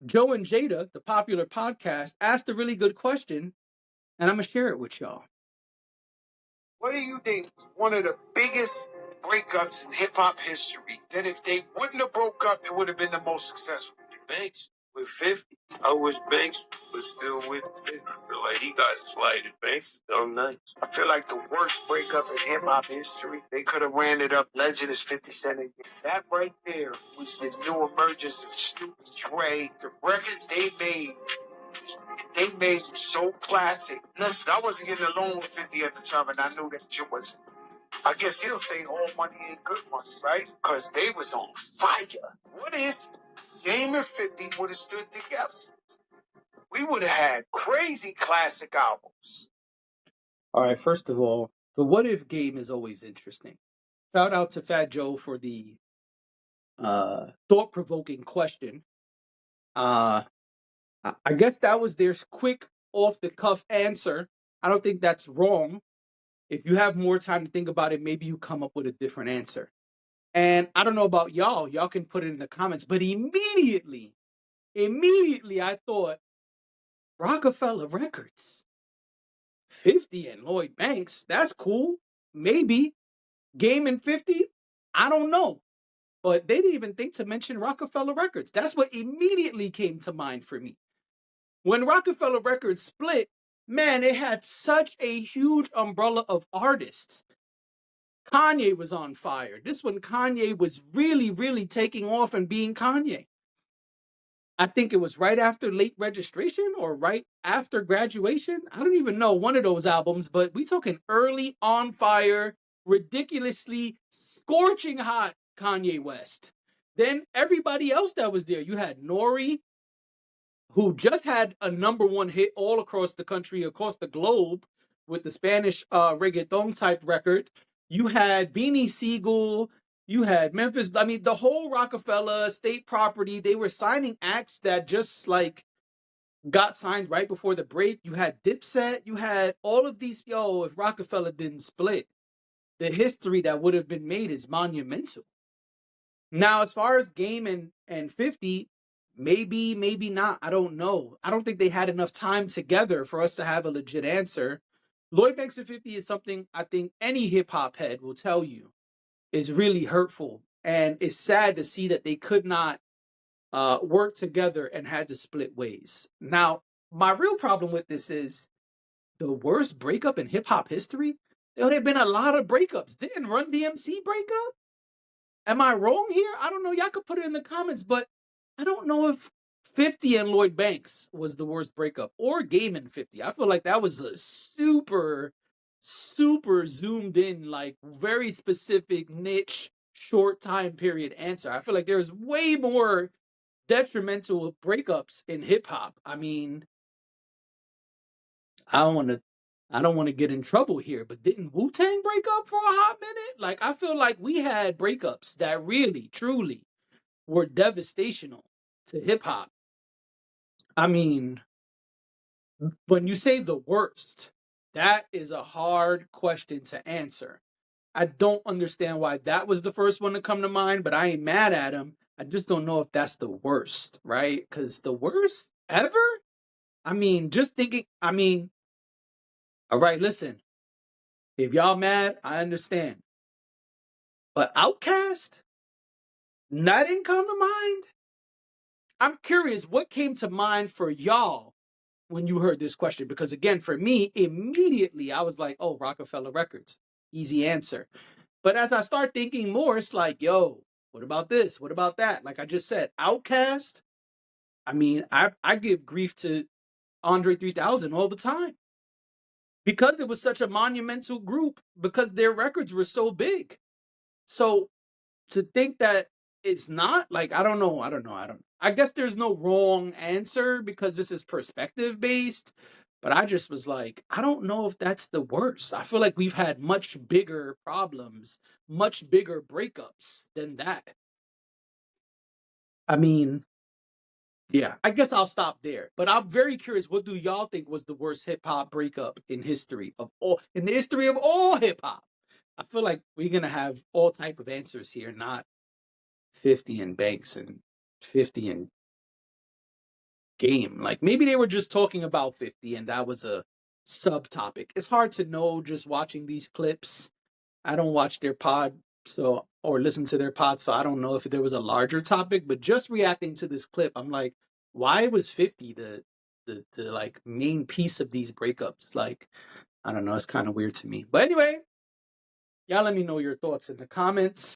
Joe and Jada, the popular podcast, asked a really good question, and I'm gonna share it with y'all. What do you think was one of the biggest breakups in hip hop history? That if they wouldn't have broke up, it would have been the most successful. Banks with 50. I wish Banks was still with 50. I feel like he got slighted. Banks is so nice. I feel like the worst breakup in hip hop history. They could have ran it up. Legend is 50 Cent again. That right there was the new emergence of Snoop and Dre. The records they made them so classic. Listen, I wasn't getting along with 50 at the time, and I knew that shit wasn't. I guess he'll say all money ain't good money, right? Because they was on fire. What if Game and 50 would have stood together? We would have had crazy classic albums. All right, first of all, the what if game is always interesting. Shout out to Fat Joe for the thought provoking question. Uh, I guess that was their quick, off the cuff answer. I don't think that's wrong. If you have more time to think about it, maybe you come up with a different answer. And I don't know about y'all. Y'all can put it in the comments. But immediately, I thought Rockefeller Records, 50 and Lloyd Banks. That's cool. Maybe. Game and 50. I don't know. But they didn't even think to mention Rockefeller Records. That's what immediately came to mind for me. When Rockefeller Records split, man, it had such a huge umbrella of artists. Kanye was on fire. This one, Kanye was really, really taking off and being Kanye. I think it was right after late registration or right after graduation. I don't even know one of those albums, but we talking early on fire, ridiculously scorching hot Kanye West. Then everybody else that was there, you had Nori, who just had a #1 hit all across the country, across the globe, with the Spanish reggaeton type record. You had Beanie Siegel. You had Memphis. I mean, the whole Rockefeller State Property. They were signing acts that just like got signed right before the break. You had Dipset. You had all of these. Yo, if Rockefeller didn't split, the history that would have been made is monumental. Now, as far as Game and 50, maybe not. I don't know. I don't think they had enough time together for us to have a legit answer. Lloyd Banks and 50 is something I think any hip hop head will tell you is really hurtful. And it's sad to see that they could not work together and had to split ways. Now, my real problem with this is the worst breakup in hip hop history. There have been a lot of breakups. Didn't Run DMC break up? Am I wrong here? I don't know. Y'all could put it in the comments, but I don't know if 50 and Lloyd Banks was the worst breakup or Game and 50. I feel like that was a super, super zoomed in, like very specific niche, short time period answer. I feel like there's way more detrimental breakups in hip hop. I mean, I don't want to I don't want to get in trouble here, but didn't Wu-Tang break up for a hot minute? Like I feel like we had breakups that really truly were devastational to hip hop. I mean, when you say the worst, that is a hard question to answer. I don't understand why that was the first one to come to mind, but I ain't mad at him. I just don't know if that's the worst, right? Because the worst ever? I mean, just thinking, I mean, all right, listen, if y'all mad, I understand. But Outcast? That didn't come to mind? I'm curious what came to mind for y'all when you heard this question. Because again, for me, immediately I was like, oh, Rockefeller Records. Easy answer. But as I start thinking more, it's like, yo, what about this? What about that? Like I just said, Outcast. I mean, I give grief to Andre 3000 all the time because it was such a monumental group, because their records were so big. So to think that it's not, like, I guess there's no wrong answer because this is perspective based, but I just was like, I don't know if that's the worst. I feel like we've had much bigger problems, much bigger breakups than that. I mean, yeah, I guess I'll stop there. But I'm very curious, what do y'all think was the worst hip hop breakup in the history of all hip hop? I feel like we're gonna have all type of answers here, not 50 and Banks and 50 and Game. Like maybe they were just talking about 50 and that was a subtopic. It's hard to know just watching these clips. I don't watch their pod or listen to their pod, so I don't know if there was a larger topic, but just reacting to this clip, I'm like, why was 50 the like main piece of these breakups? Like, I don't know, it's kind of weird to me. But anyway, y'all let me know your thoughts in the comments.